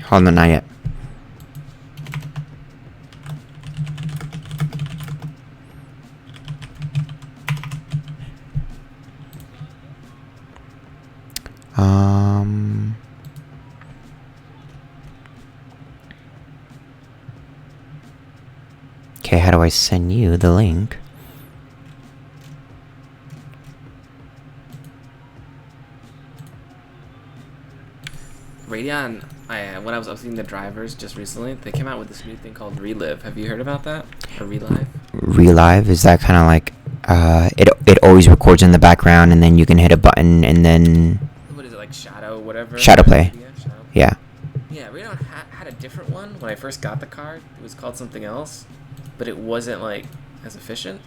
Hold on, not yet. Okay, how do I send you the link? Radeon, when I was updating the drivers just recently, they came out with this new thing called Relive. Have you heard about that? Or Relive? Relive, is that kind of like it always records in the background and then you can hit a button and then What is it, like Shadow, whatever? Shadow play. Shadow? Yeah. Yeah, Radeon had a different one when I first got the card. It was called something else, but it wasn't like as efficient.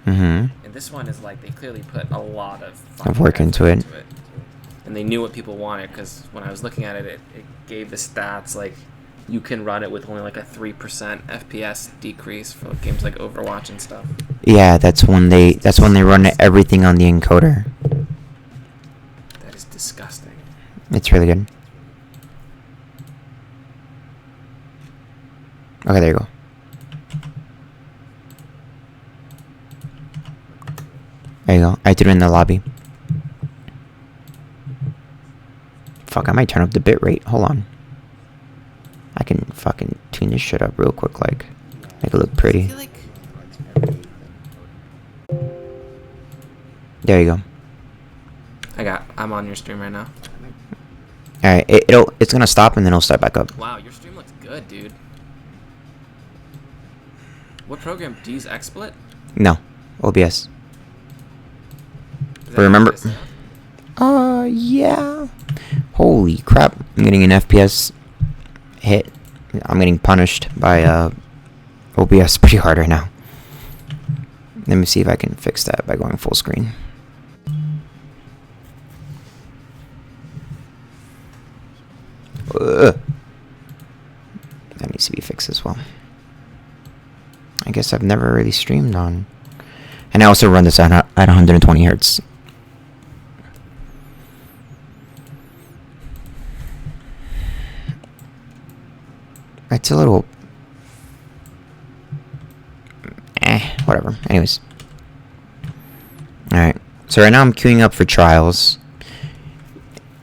Mm-hmm. And this one is like they clearly put a lot of work into it. And they knew what people wanted, because when I was looking at it, it gave the stats like you can run it with only like a 3% FPS decrease for games like Overwatch and stuff. Yeah, that's when they run everything on the encoder. That is disgusting. It's really good. Okay, there you go. There you go. I threw it in the lobby. Fuck, I might turn up the bitrate. Hold on. I can fucking tune this shit up real quick, like, make it look pretty. There you go. I'm on your stream right now. Alright, it's gonna stop and then it'll start back up. Wow, your stream looks good, dude. What program? Do you use XSplit? No. OBS. Is But that remember... OBS now? Yeah. Holy crap. I'm getting an FPS hit. I'm getting punished by OBS pretty hard right now. Let me see if I can fix that by going full screen. That needs to be fixed as well. I guess I've never really streamed on. And I also run this at 120 hertz. It's a little... whatever. Anyways. Alright. So right now I'm queuing up for trials.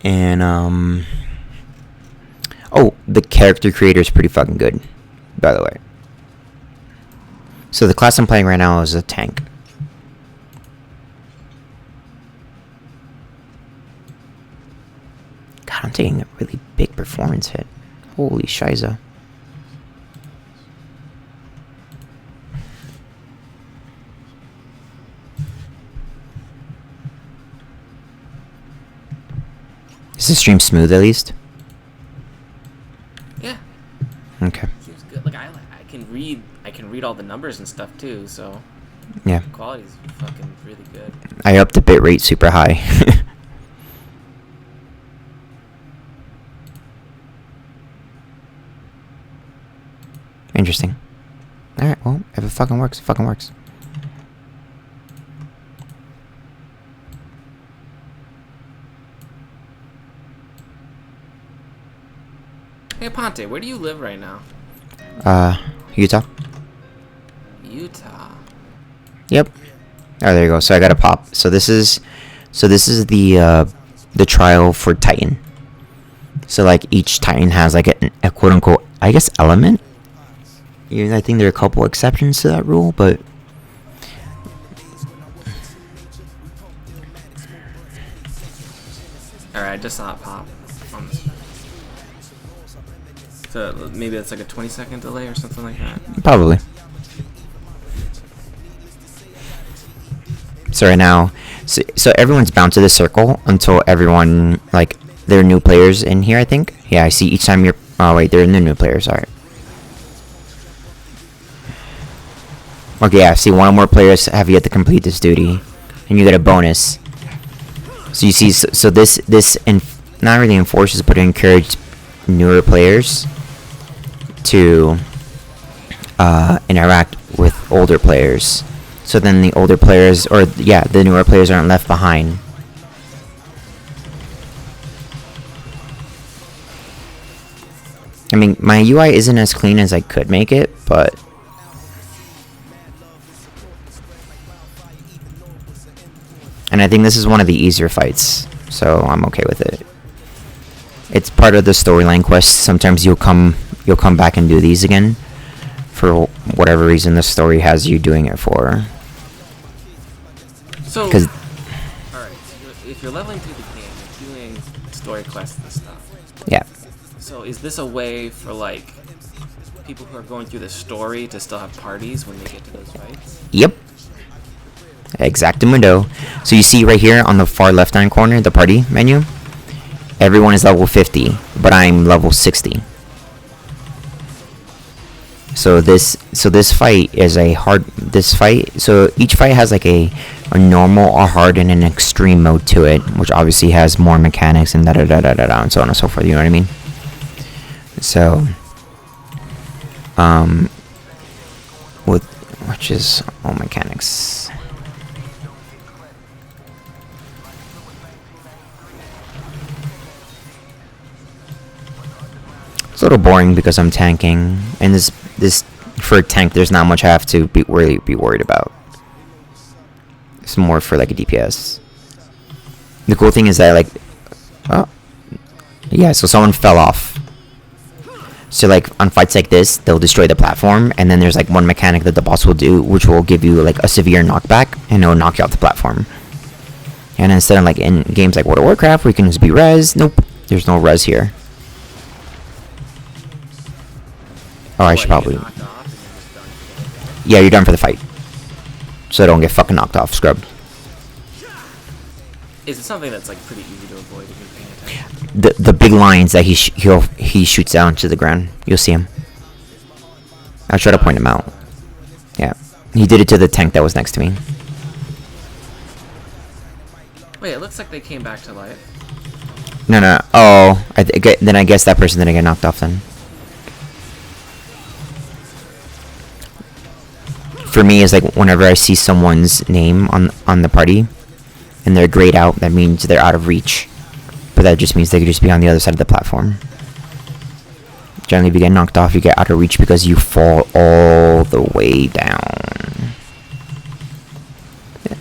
And, oh, the character creator is pretty fucking good, by the way. So the class I'm playing right now is a tank. God, I'm taking a really big performance hit. Holy shiza. Is the stream smooth at least? Yeah. Okay. Seems good. Like I can read all the numbers and stuff too, so Yeah. quality's fucking really good. I upped the bitrate super high. Interesting. Alright, well, if it fucking works, it fucking works. Hey Ponte, where do you live right now? Utah. Utah. Yep. Oh, there you go. So I got a pop. So this is the trial for Titan. So like each Titan has like a quote unquote, I guess, element. I think there are a couple exceptions to that rule, but Alright, I just saw it pop. So maybe it's like a 20-second delay or something like that. probably. So right now, so everyone's bound to the circle until everyone, like, there are new players in here, I think. Yeah, I see each time you're... Oh, wait, there are new players, alright. Okay, yeah, see, one or more players have yet to complete this duty, and you get a bonus. So you see, so this not really enforces, but it encourages newer players to interact with older players. So then the older players, or yeah, the newer players aren't left behind. I mean, my UI isn't as clean as I could make it, but and I think this is one of the easier fights, so I'm okay with it. It's part of the storyline quest. Sometimes you'll come back and do these again for whatever reason the story has you doing it for. So, Because alright, so if you're leveling through the game, you're doing story quests and stuff. yeah, So is this a way for, like, people who are going through the story to still have parties when they get to those fights? yep, exactamundo. So you see right here on the far left hand corner, the party menu. Everyone is level 50, but I'm level 60. So this fight is a hard. So each fight has like a normal, a hard, and an extreme mode to it, which obviously has more mechanics and da da da da da da and so on and so forth. You know what I mean? So, which is all mechanics. It's a little boring because I'm tanking, and this for a tank, there's not much I have to really be worried about. It's more for like a DPS. The cool thing is that like, oh, yeah. So someone fell off. So like on fights like this, they'll destroy the platform, and then there's like one mechanic that the boss will do, which will give you like a severe knockback, and it'll knock you off the platform. And instead of like in games like World of Warcraft, where you can just be res, nope, there's no res here. Oh, I should probably. Yeah, you're done for the fight. So don't get fucking knocked off, scrub. Is it something that's like pretty easy to avoid if you're paying attention? The big lines that he shoots down to the ground. You'll see him. I'll try to point him out. Yeah, he did it to the tank that was next to me. Wait, it looks like they came back to life. No. Oh, then I guess that person didn't get knocked off then. For me, is like whenever I see someone's name on the party, and they're grayed out, that means they're out of reach. But that just means they could just be on the other side of the platform. Generally, if you get knocked off, you get out of reach because you fall all the way down. Yeah.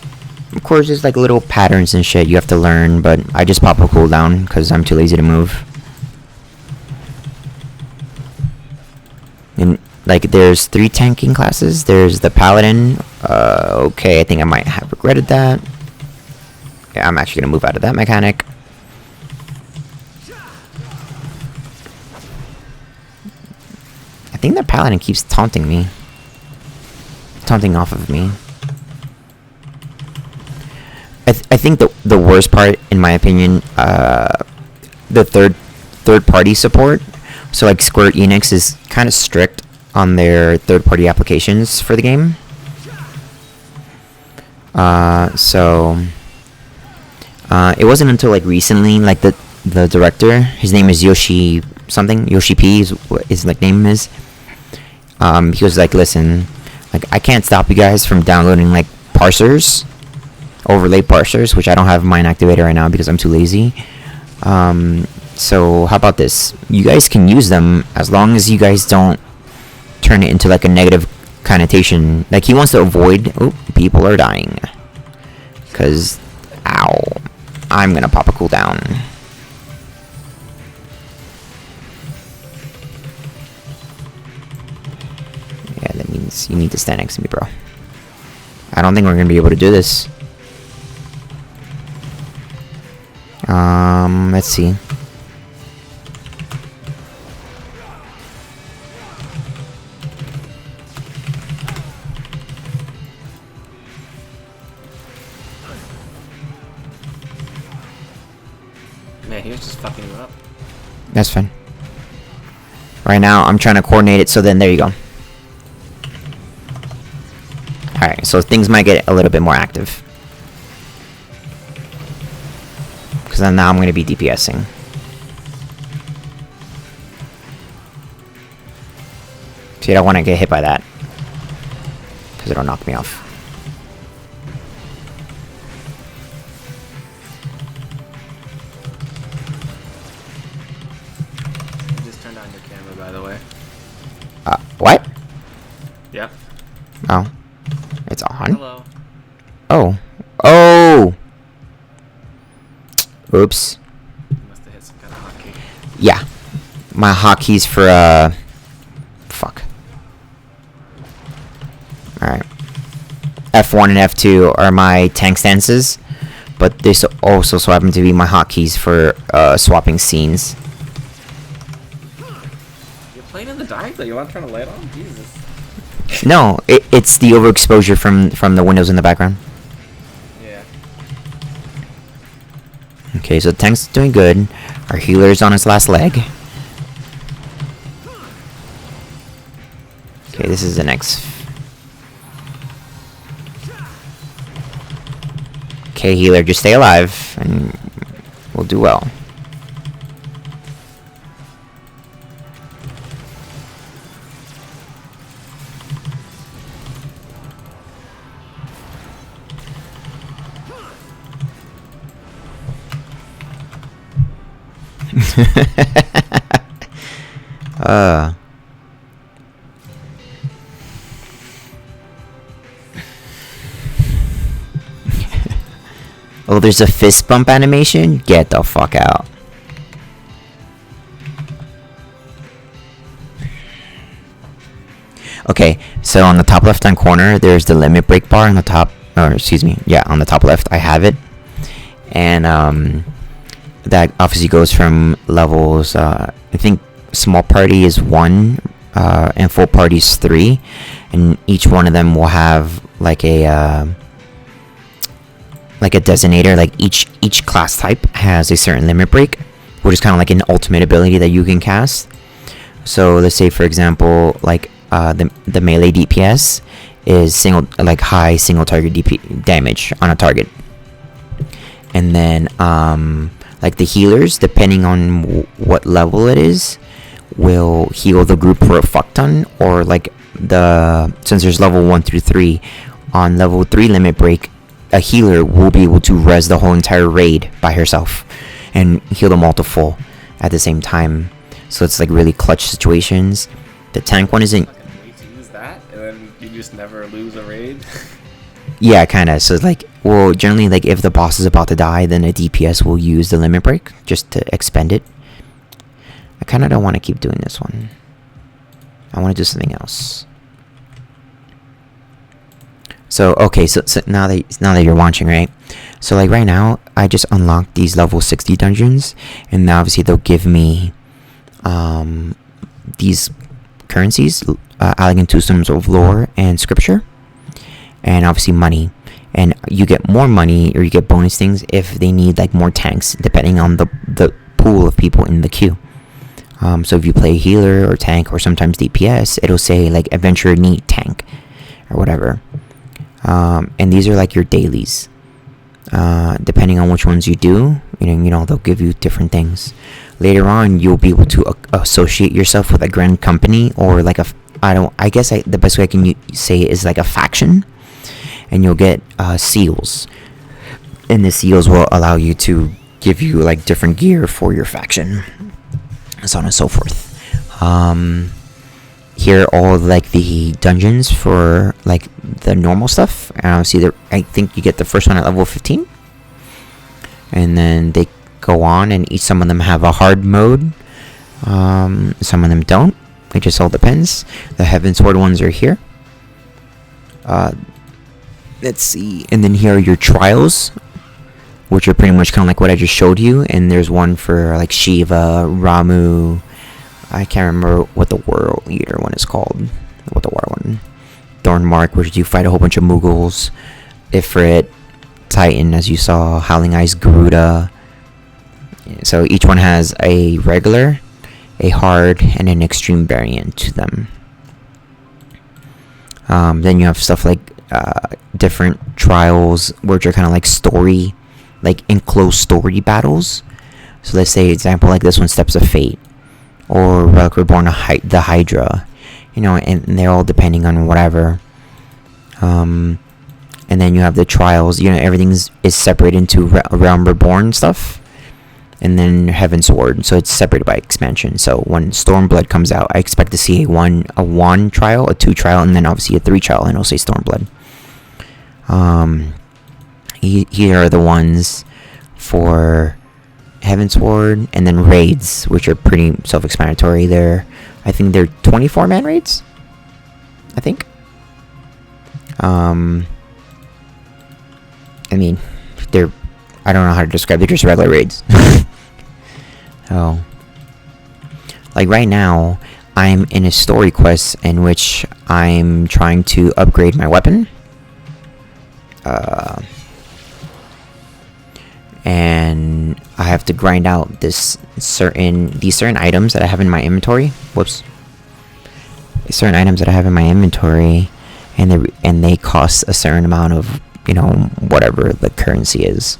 Of course, there's like little patterns and shit you have to learn, but I just pop a cooldown because I'm too lazy to move. And like, there's 3 tanking classes. There's the paladin. Okay, I think I might have regretted that. Yeah, I'm actually gonna move out of that mechanic. I think the paladin keeps taunting me. Taunting off of me. I think the worst part, in my opinion, the third party support. So like Square Enix is kind of strict on their third party applications for the game. It wasn't until like recently, like the director, his name is Yoshi something, Yoshi P is what his nickname is. He was like, listen, like I can't stop you guys from downloading like parsers, overlay parsers, which I don't have mine activated right now because I'm too lazy. So how about this? You guys can use them as long as you guys don't turn it into like a negative connotation. Like he wants to avoid, oh, people are dying. Cause, ow, I'm gonna pop a cooldown. Yeah, that means you need to stand next to me, bro. I don't think we're gonna be able to do this. Let's see. Man, he was just fucking you up. That's fine. Right now, I'm trying to coordinate it, so then there you go. Alright, so things might get a little bit more active. Because then now I'm going to be DPSing. See, I don't want to get hit by that. Because it'll knock me off. You just turned on your camera, by Oh. Oh! Oops. You must have hit some kind of hotkey. Yeah. My hotkeys for, fuck. Alright. F1 and F2 are my tank stances, but they also so happen to be my hotkeys for, swapping scenes. You're playing in the dark though? You're not trying to light on? Jesus. No, it's the overexposure from the windows in the background. Yeah. Okay, so the tank's doing good. Our healer's on his last leg. Okay, this is the next. Okay, healer, just stay alive, and we'll do well. Oh, there's a fist bump animation? Get the fuck out. Okay, so on the top left hand corner, there's the limit break bar on the top, or excuse me, yeah, on the top left, I have it. And, that obviously goes from levels, I think small party is 1, and full party is 3. And each one of them will have, like a designator, like each class type has a certain limit break, which is kind of like an ultimate ability that you can cast. So let's say for example, like the melee DPS is high single target damage on a target, and then like the healers, depending on what level it is, will heal the group for a fuck ton, or like since there's level 1 through 3, on level 3 limit break, a healer will be able to res the whole entire raid by herself and heal them all to full at the same time. So it's like really clutch situations. The tank one isn't. Way to use that, and then you just never lose a raid. Yeah, kind of. So like, well, generally, like if the boss is about to die, then a DPS will use the limit break just to expend it. I kind of don't want to keep doing this one. I want to do something else. So okay, so now that you're watching, right? So like right now, I just unlocked these level 60 dungeons, and now obviously they'll give me these currencies, elegant tombstones of lore and scripture, and obviously money. And you get more money, or you get bonus things if they need like more tanks, depending on the pool of people in the queue. So if you play healer or tank or sometimes DPS, it'll say like adventurer need tank or whatever. And these are like your dailies. Depending on which ones you do, they'll give you different things. Later on, you'll be able to associate yourself with a grand company, or like the best way I can say it is like a faction, and you'll get seals, and the seals will allow you to give you like different gear for your faction, so on and so forth. Here are all like the dungeons for like the normal stuff. I think you get the first one at level 15, and then they go on, and some of them have a hard mode, some of them don't. It just all depends. The Heaven Sword ones are here. Let's see, and then here are your trials, which are pretty much kind of like what I just showed you. And there's one for like Shiva, Ramu. I can't remember what the World Eater one is called. What the war one? Thornmark, which you fight a whole bunch of Mughals. Ifrit, Titan, as you saw, Howling Eyes, Garuda. So each one has a regular, a hard, and an extreme variant to them. Then you have stuff like different trials, which are kind of like story, like enclosed story battles. So let's say, example, like this one, Steps of Fate, or Relic Reborn, the Hydra, and they're all depending on whatever. And then you have the trials, everything is separated into Realm Reborn stuff, and then Heaven Sword, so it's separated by expansion. So when Stormblood comes out, I expect to see a 1 trial, a 2 trial, and then obviously a 3 trial, and it'll say Stormblood. here are the ones for Heavensward, and then raids, which are pretty self-explanatory. I think they're 24-man raids. I think. I mean, I don't know how to describe. They're just regular raids. Oh, like right now, I'm in a story quest in which I'm trying to upgrade my weapon. And I have to grind out these certain items that I have in my inventory. Whoops. Certain items that I have in my inventory, and they cost a certain amount of, whatever the currency is.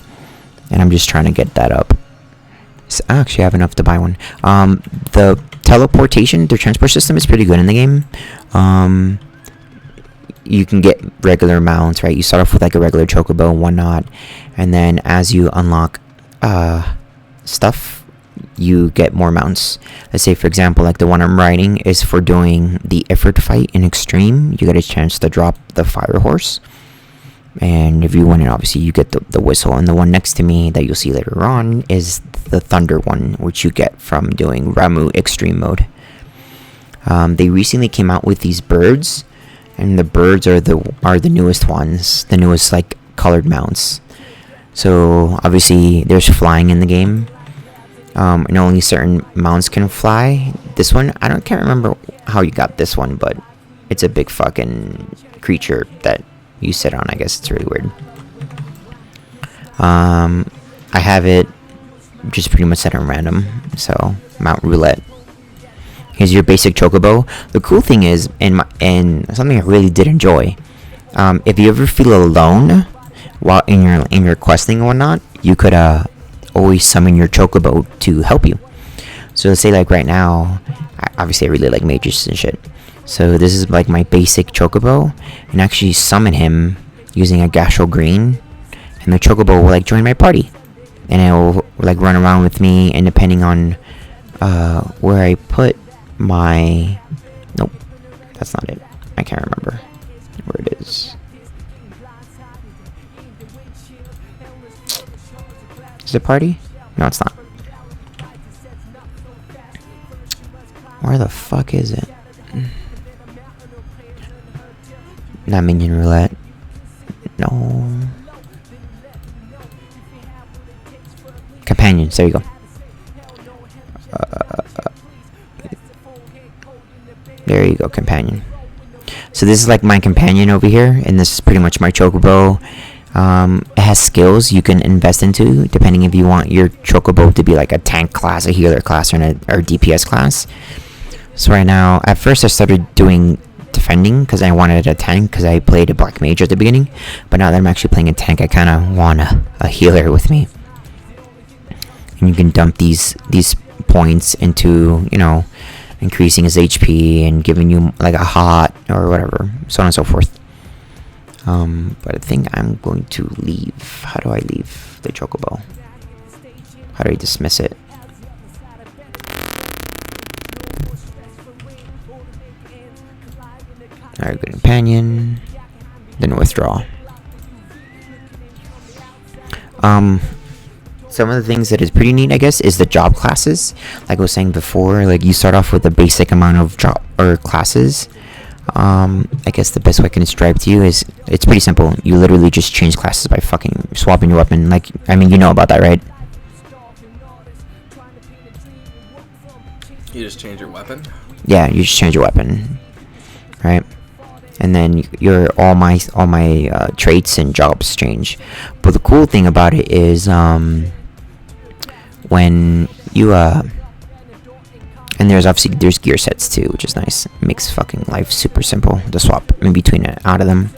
And I'm just trying to get that up. So I actually have enough to buy one. The transport system is pretty good in the game. You can get regular mounts, right? You start off with like a regular chocobo and whatnot, and then as you unlock stuff, you get more mounts. Let's say, for example, like the one I'm riding is for doing the effort fight in extreme. You get a chance to drop the fire horse, and if you win it, obviously you get the whistle. And the one next to me that you'll see later on is the thunder one, which you get from doing Ramu extreme mode. They recently came out with these birds. And the birds are the newest ones, the newest like colored mounts. So obviously there's flying in the game, and only certain mounts can fly. This one, can't remember how you got this one, but it's a big fucking creature that you sit on. I guess it's really weird. I have it just pretty much set on random, so Mount Roulette. Here's your basic chocobo. The cool thing is, and something I really did enjoy, if you ever feel alone while in your questing and whatnot, you could always summon your chocobo to help you. So let's say like right now, obviously I really like mages and shit. So this is like my basic chocobo, and actually summon him using a Gastro Green, and the chocobo will like join my party, and it will like run around with me. And depending on where I put nope, that's not it. I can't remember where it is. Is it party? No, it's not. Where the fuck is it? Not minion roulette. No. Companions. There you go. There you go, companion. So this is like my companion over here, and this is pretty much my chocobo. It has skills you can invest into, depending if you want your chocobo to be like a tank class, a healer class, or DPS class. So right now, at first I started doing defending because I wanted a tank because I played a black mage at the beginning. But now that I'm actually playing a tank, I kind of want a healer with me. And you can dump these points into, increasing his HP and giving you like a hot or whatever, so on and so forth. But I think I'm going to leave. How do I leave the chocobo? How do I dismiss it? Alright, good companion. Then withdraw. Some of the things that is pretty neat, I guess, is the job classes. Like I was saying before, like you start off with a basic amount of job or classes. I guess the best way I can describe to you is it's pretty simple. You literally just change classes by fucking swapping your weapon. Like, I mean, you know about that, right? You just change your weapon? Yeah, you just change your weapon, right? And then all my traits and jobs change. But the cool thing about it is when you and there's gear sets too, which is nice. It makes fucking life super simple to swap in between and out of them.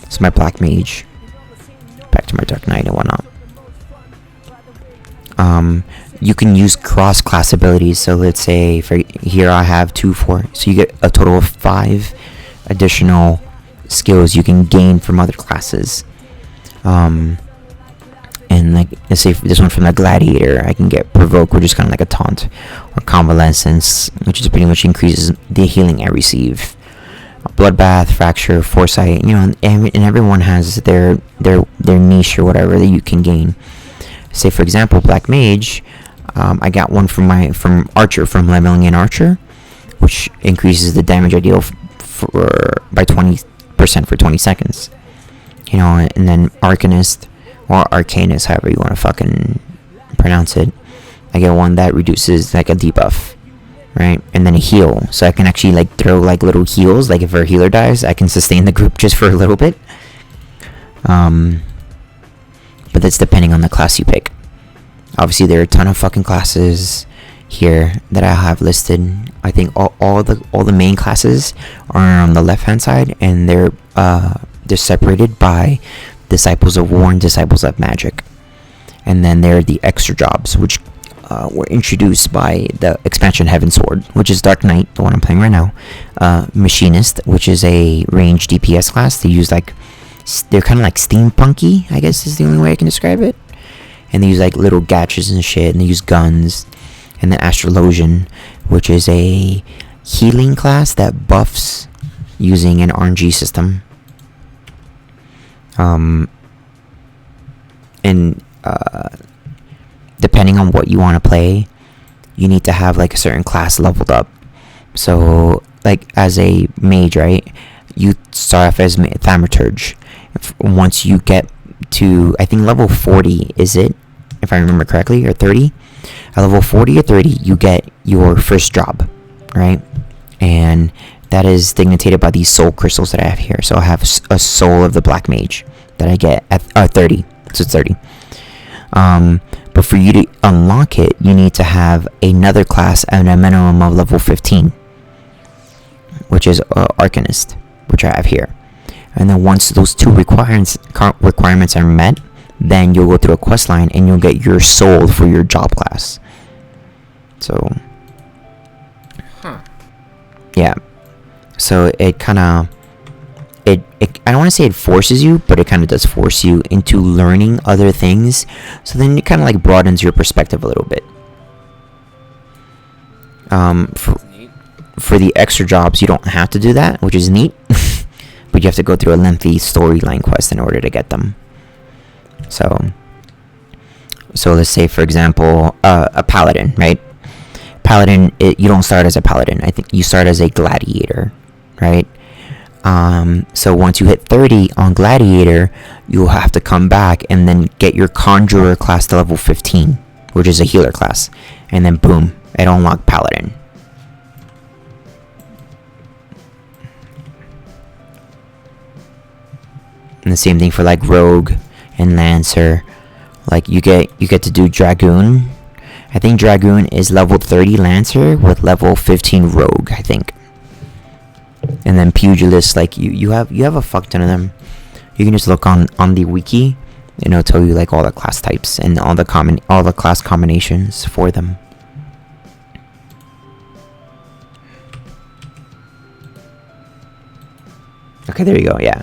So my black mage, back to my dark knight and whatnot. You can use cross class abilities. So let's say for here I have 2, 4, so you get a total of 5 additional skills you can gain from other classes. And like, let's say this one from the gladiator, I can get provoke, which is kind of like a taunt, or convalescence, which is pretty much increases the healing I receive. Bloodbath, Fracture, Foresight, and everyone has their niche or whatever that you can gain. Say for example, Black Mage, I got one from Archer, from leveling in Archer, which increases the damage I deal by 20% for 20 seconds. And then Arcanist, or Arcanist, however you want to fucking pronounce it, I get one that reduces like a debuff, right? And then a heal, so I can actually like throw like little heals, like if our healer dies, I can sustain the group just for a little bit. But that's depending on the class you pick. Obviously, there are a ton of fucking classes here that I have listed. I think all the main classes are on the left hand side, and they're separated by Disciples of War and Disciples of Magic. And then there are the extra jobs, which were introduced by the expansion Heavensward, which is Dark Knight, the one I'm playing right now. Machinist, which is a ranged DPS class. They're kind of like steampunky, I guess is the only way I can describe it. And they use like little gadgets and shit, and they use guns. And then Astrologian, which is a healing class that buffs using an RNG system. Depending on what you want to play, you need to have like a certain class leveled up. So like as a mage, right, you start off as Thaumaturge. Once you get to, I think level 40 is it, if I remember correctly, or 30. At level 40 or 30, you get your first job, right? And that is dignitated by these soul crystals that I have here. So I have a soul of the Black Mage that I get at 30. So it's 30. But for you to unlock it, you need to have another class at a minimum of level 15, which is Arcanist, which I have here. And then once those two requirements are met, then you'll go through a quest line and you'll get your soul for your job class. So, yeah. So it kind of, I don't want to say it forces you, but it kind of does force you into learning other things. So then it kind of like broadens your perspective a little bit. For the extra jobs, you don't have to do that, which is neat. But you have to go through a lengthy storyline quest in order to get them. So let's say, for example, a paladin, right? Paladin, you don't start as a paladin. I think you start as a gladiator, right? So once you hit 30 on gladiator, you'll have to come back and then get your conjurer class to level 15, which is a healer class. And then boom, it'll unlock paladin. And the same thing for like rogue and lancer. Like you get to do dragoon. I think dragoon is level 30 lancer with level 15 rogue, I think. And then pugilist, like you have a fuck ton of them. You can just look on the wiki and it'll tell you like all the class types and all the class combinations for them. Okay, there you go. Yeah.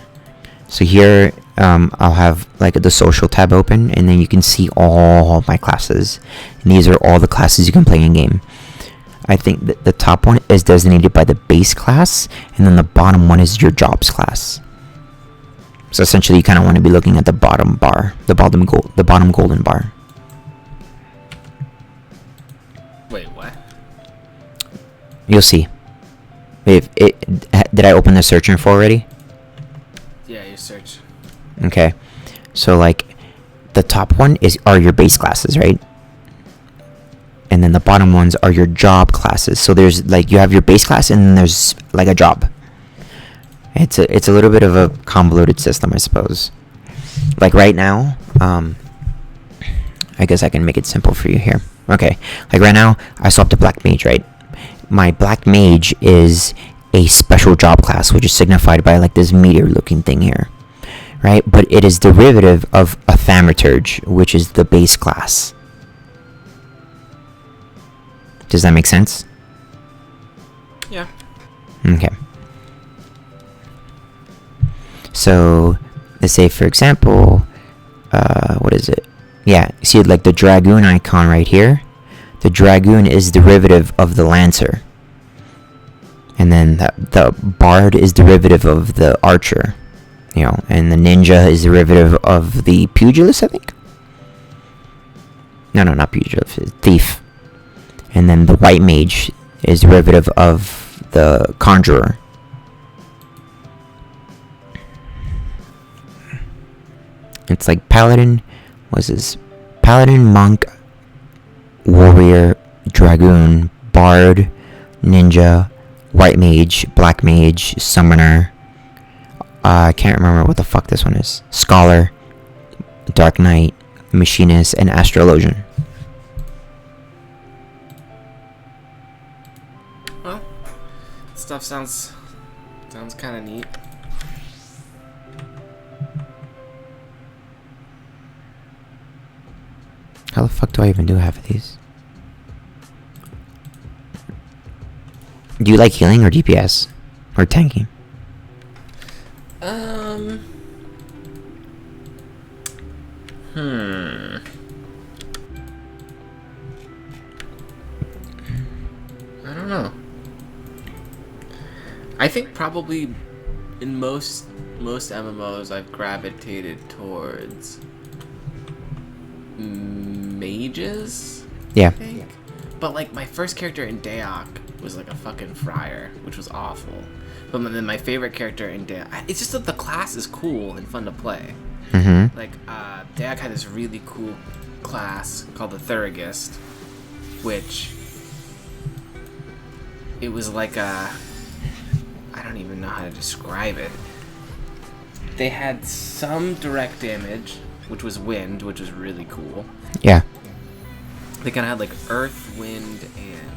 So here, I'll have like the social tab open, and then you can see all my classes. And these are all the classes you can play in game. I think that the top one is designated by the base class, and then the bottom one is your jobs class. So essentially, you kind of want to be looking at the bottom bar, the bottom golden bar. Wait, what? You'll see. Did I open the search info already? Yeah, you search. Okay, so like the top one are your base classes, right? And then the bottom ones are your job classes. So there's like you have your base class and then there's like a job. It's a little bit of a convoluted system, I suppose. Like right now, I guess I can make it simple for you here. Okay, like right now I swapped to Black Mage, right? My Black Mage is a special job class, which is signified by like this meteor looking thing here, right? But it is derivative of a Thaumaturge, which is the base class. Does that make sense? Yeah. Okay. So let's say, for example, what is it? Yeah, see like the dragoon icon right here? The dragoon is derivative of the lancer. And then the bard is derivative of the archer, you know, and the ninja is derivative of the pugilist, I think. No, not pugilist, thief. And then the white mage is derivative of the conjurer. It's like paladin, what's this? Paladin, monk, warrior, dragoon, bard, ninja, white mage, black mage, summoner. I can't remember what the fuck this one is. Scholar, dark knight, machinist, and astrologian. Well, stuff sounds kind of neat. How the fuck do I even do half of these? Do you like healing or DPS? Or tanking? I don't know. I think probably in most MMOs I've gravitated towards mages. Yeah. I think. But like my first character in Daok was like a fucking friar, which was awful. But then my favorite character in Daok, it's just that the class is cool and fun to play. Mm-hmm. Like Daok had this really cool class called the Thurigist, which it was like I don't even know how to describe it. They had some direct damage, which was wind, which was really cool. Yeah. They kind of had like earth, wind, and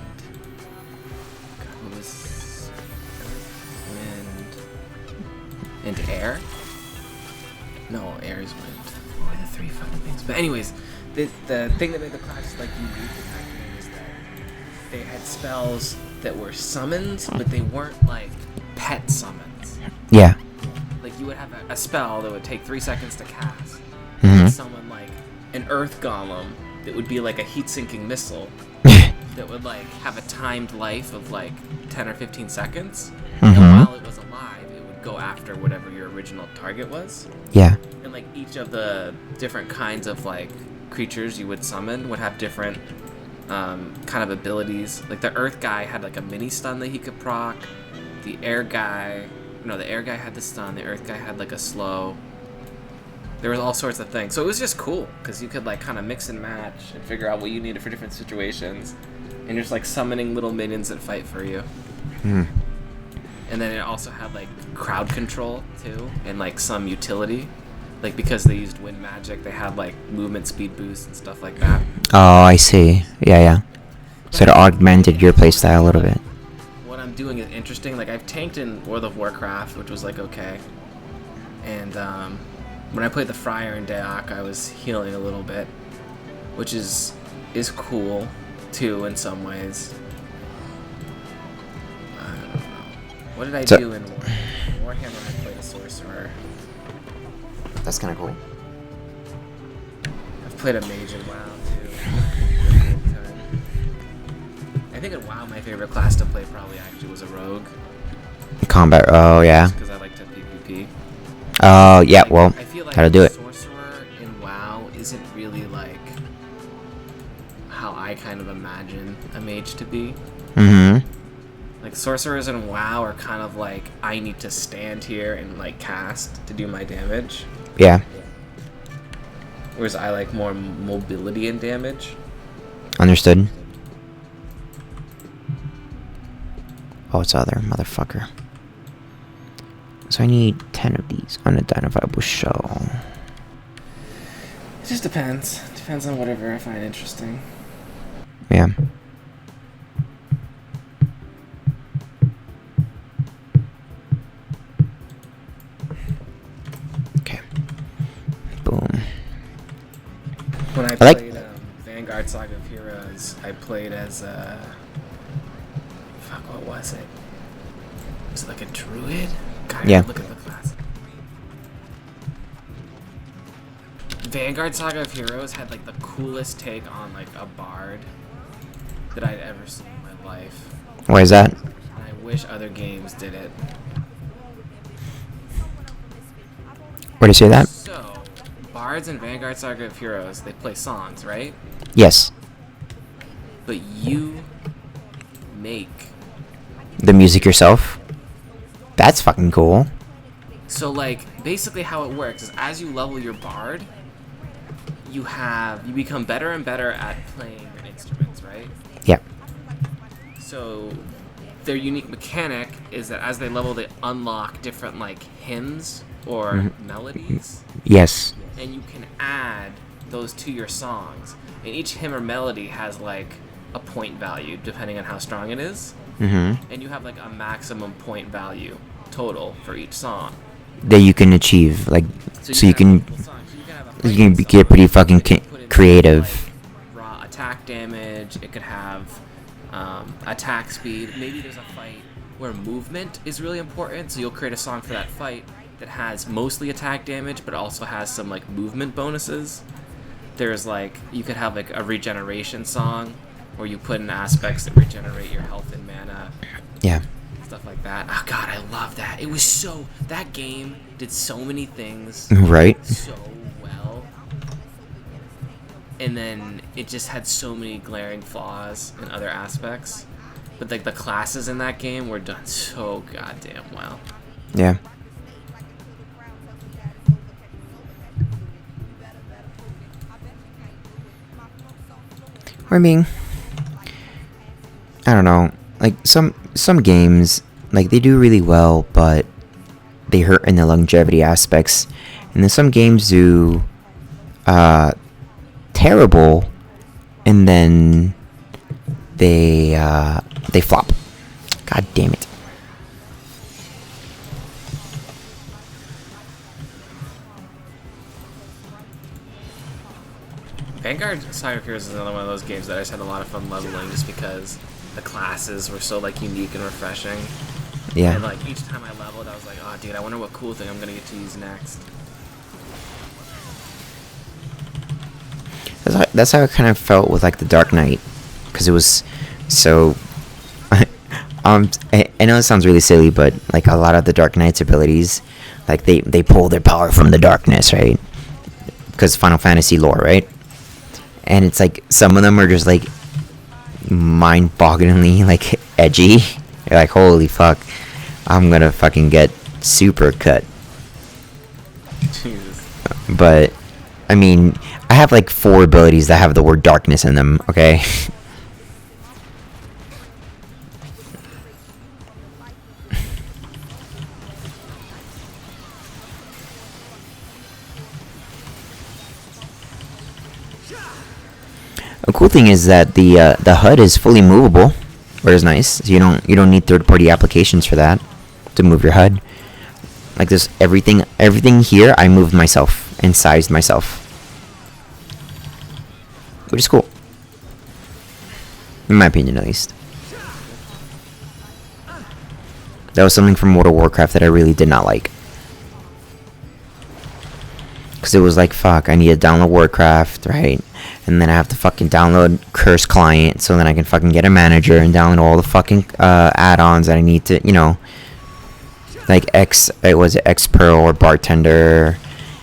God, what was earth, wind, and air? No, air is wind. What are the three fucking things? But anyways, the thing that made the class like unique in that game is that they had spells that were summons, but they weren't like pet summons. Yeah. Like you would have a spell that would take 3 seconds to cast. Mm-hmm. Someone like an earth golem that would be like a heat-sinking missile that would like have a timed life of like 10 or 15 seconds. And while it was alive, it would go after whatever your original target was. Yeah. And like each of the different kinds of like creatures you would summon would have different kind of abilities. Like the earth guy had like a mini stun that he could proc. The air guy had the stun. The earth guy had like a slow. There was all sorts of things. So it was just cool because you could like kind of mix and match and figure out what you needed for different situations. And just like summoning little minions that fight for you. Mm. And then it also had like crowd control too, and like some utility. Like because they used wind magic, they had like movement speed boost and stuff like that. Oh, I see. Yeah. So it augmented your playstyle a little bit. What I'm doing is interesting. Like I've tanked in World of Warcraft, which was like okay. And when I played the Friar in Daok, I was healing a little bit, which is cool too in some ways. I don't know. What did I do in Warhammer? I played a sorcerer. That's kind of cool. I've played a mage in WoW too. I think in WoW my favorite class to play probably actually was a rogue. Combat. Oh yeah. Because I like to PvP. Oh yeah. Like, Well, I feel like how to do it? Sorcerer in WoW isn't really like how I kind of imagine a mage to be. Mm-hmm. Like sorcerers in WoW are kind of like I need to stand here and like cast to do my damage. Yeah. Whereas I like more mobility and damage. Understood. Oh, it's other motherfucker. So I need 10 of these unidentifiable shell. It just depends. Depends on whatever I find interesting. Yeah. Okay. Boom. When I like- played Vanguard Saga of Heroes, I played as fuck, what was it? Was it like a druid? God, Yeah. Look at the class. Vanguard Saga of Heroes had like the coolest take on like a bard that I'd ever seen in my life. Why is that? I wish other games did it. Where to say that? So, Bards and Vanguard Saga of Heroes, they play songs, right? Yes. But you make. The music yourself? That's fucking cool. So, like, basically how it works is as you level your Bard, you become better and better at playing your instruments, right? Yeah. So, their unique mechanic is that as they level, they unlock different, like, hymns or melodies. Yes. And you can add those to your songs. And each hymn or melody has, like, a point value, depending on how strong it is. Mm-hmm. And you have, like, a maximum point value total for each song. That you can achieve, like, so you can have a get pretty fucking that you put in, creative. like, raw attack damage. It could have attack speed. Maybe there's a fight where movement is really important, so you'll create a song for that fight that has mostly attack damage, but also has some, like, movement bonuses. There's, like, you could have, like, a regeneration song where you put in aspects that regenerate your health and mana. Yeah. Stuff like that. Oh god, I love that. It was so... That game did so many things Right. so well. And then it just had so many glaring flaws in other aspects. But, like, the classes in that game were done so goddamn well. Yeah. I mean, I don't know. Like, some games, like, they do really well, but they hurt in the longevity aspects. And then some games do terrible, and then they flop. God damn it. Vanguard Saga of Heroes is another one of those games that I just had a lot of fun leveling just because the classes were so, like, unique and refreshing. Yeah. And, like, each time I leveled, I was like, oh, dude, I wonder what cool thing I'm gonna get to use next. That's how it kind of felt with, like, the Dark Knight, because it was so. I know it sounds really silly, but, like, a lot of the Dark Knight's abilities, like, they pull their power from the darkness, right? Because Final Fantasy lore, right? And it's like some of them are just, like, mind-bogglingly, like, edgy. You're like, holy fuck, I'm gonna fucking get super cut. Jesus. But I mean, I have like 4 abilities that have the word darkness in them, okay? A cool thing is that the HUD is fully movable, which is nice. So you don't need third-party applications for that to move your HUD. Like this, everything here I moved myself and sized myself, which is cool, in my opinion at least. That was something from World of Warcraft that I really did not like. Because it was like, fuck, I need to download Warcraft, right? And then I have to fucking download Curse Client so then I can fucking get a manager and download all the fucking add-ons that I need to, you know. Like X-Pearl or Bartender.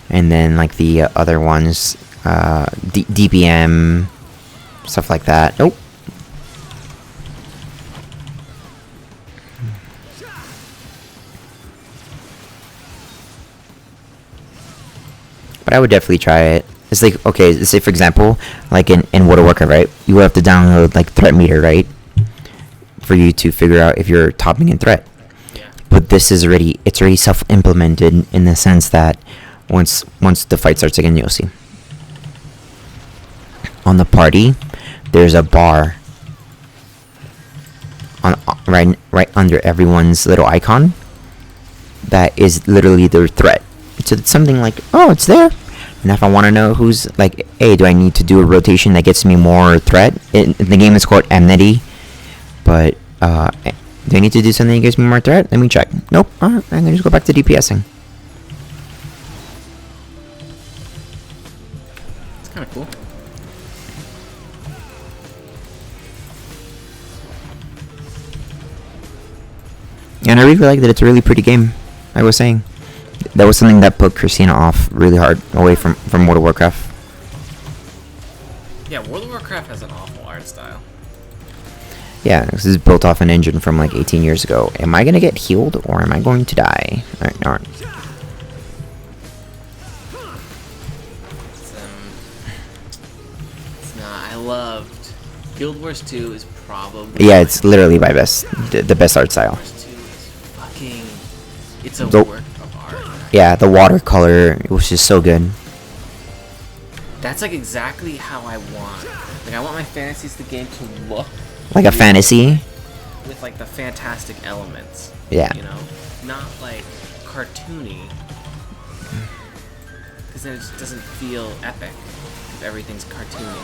And then like the other ones, DPM, stuff like that. Nope. But I would definitely try it. It's like, okay, say for example, like in World of Warcraft, right? You would have to download like threat meter, right? For you to figure out if you're topping in threat. Yeah. But this is already self-implemented in the sense that once the fight starts again, you'll see. On the party, there's a bar on right under everyone's little icon that is literally their threat. So it's something like, oh, it's there. And if I want to know who's like, hey, do I need to do a rotation that gets me more threat? The game is called Enmity, but do I need to do something that gives me more threat? Let me check. Nope. Alright, I'm gonna just go back to DPSing. It's kind of cool. And I really like that it's a really pretty game. I was saying. That was something that put Christina off really hard away from World of Warcraft. Yeah, World of Warcraft has an awful art style. Yeah, this is built off an engine from like 18 years ago. Am I gonna get healed or am I going to die? Alright, alright. It's not. I loved Guild Wars 2 is probably. Yeah, it's literally my best, the best art style. Guild Wars 2 is fucking. It's a The- work of art. Yeah, the watercolor, it was just so good. That's like exactly how I want. Like I want my fantasies the game to look Like a fantasy. with like the fantastic elements. Yeah. You know, not like cartoony. Because then it just doesn't feel epic if everything's cartoony.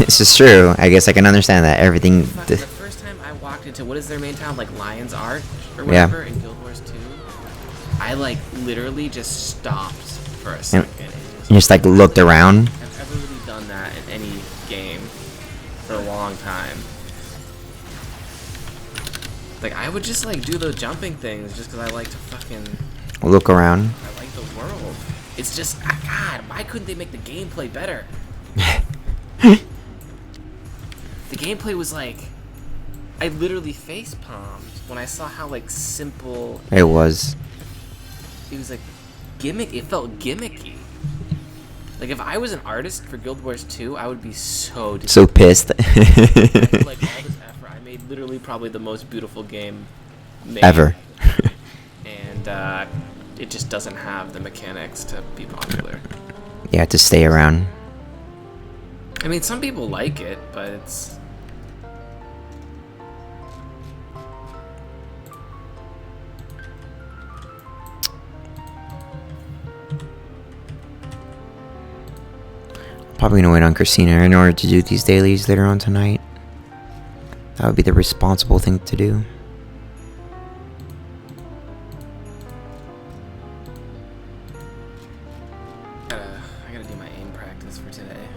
This is true. I guess I can understand that. Everything. The first time I walked into what is their main town, like Lion's Arch or Yeah. whatever in Guild Wars 2, I like literally just stopped for a second. You just like looked around. I've never really done that in any game for a long time. Like I would just like do the jumping things just because I like to fucking. Look around. I like the world. It's just God. Why couldn't they make the gameplay better? The gameplay was like, I literally face palmed when I saw how like simple It was. it was. Like gimmick. It felt gimmicky. Like if I was an artist for Guild Wars 2, I would be so So pissed. like all this effort. I made literally probably the most beautiful game made. Ever. And it just doesn't have the mechanics to be popular. Yeah, to stay around. I mean, some people like it, but it's. Probably gonna wait on Christina in order to do these dailies later on tonight. That would be the responsible thing to do. I gotta do my aim practice for today.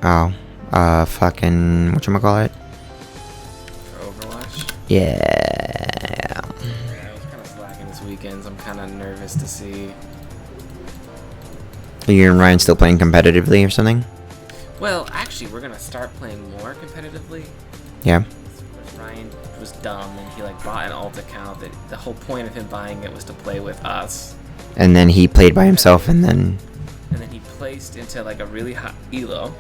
Oh, fucking whatchamacallit? For Overwatch. Yeah. Yeah, I was kind of slacking this weekend, so I'm kind of nervous to see. Are you and Ryan still playing competitively or something? Well, actually, we're gonna start playing more competitively. Yeah. Ryan was dumb and he like bought an alt account that the whole point of him buying it was to play with us. And then he played by himself, and then And then he placed into like a really high elo.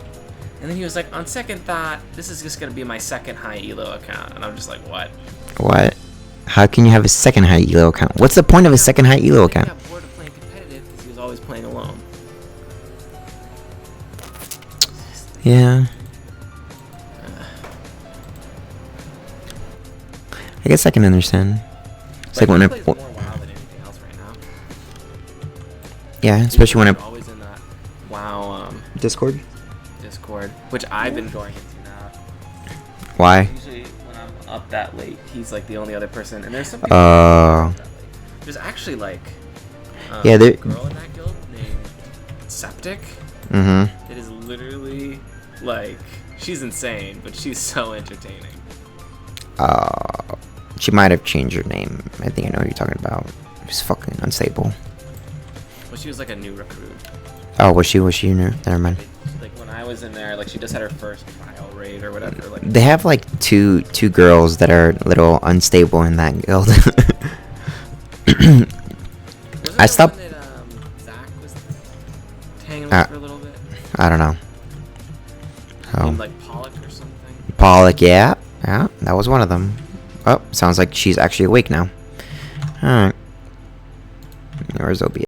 And then he was like, on second thought, this is just gonna be my second high elo account. And I'm just like, what? what? How can you have a second high elo account? What's the point of a second high elo He account? got bored of playing competitive because he was always playing alone. Yeah. I guess I can understand. It's like when he I, plays more WoW than anything else right now. yeah, especially when He's I always in that WoW Discord. Discord, which I've been going into now. Why? Usually when I'm up that late, he's like the only other person, and there's some people who are up that late. There's actually like Yeah, there- a girl in that guild named Septic Mm-hmm. that is literally like, she's insane, but she's so entertaining. She might have changed her name. I think I know what you're talking about. It's fucking unstable. Well, she was like a new recruit. Oh, was she new? Never mind. Like when I was in there, like she just had her first trial raid or whatever. Like They have like two girls that are a little unstable in that guild. wasn't I there stopped- one that Zach was hanging Uh, with for a little bit. I don't know. Named Oh, like Pollock or something. Pollock, yeah, that was one of them. Oh, sounds like she's actually awake now. All right. Where's Obi?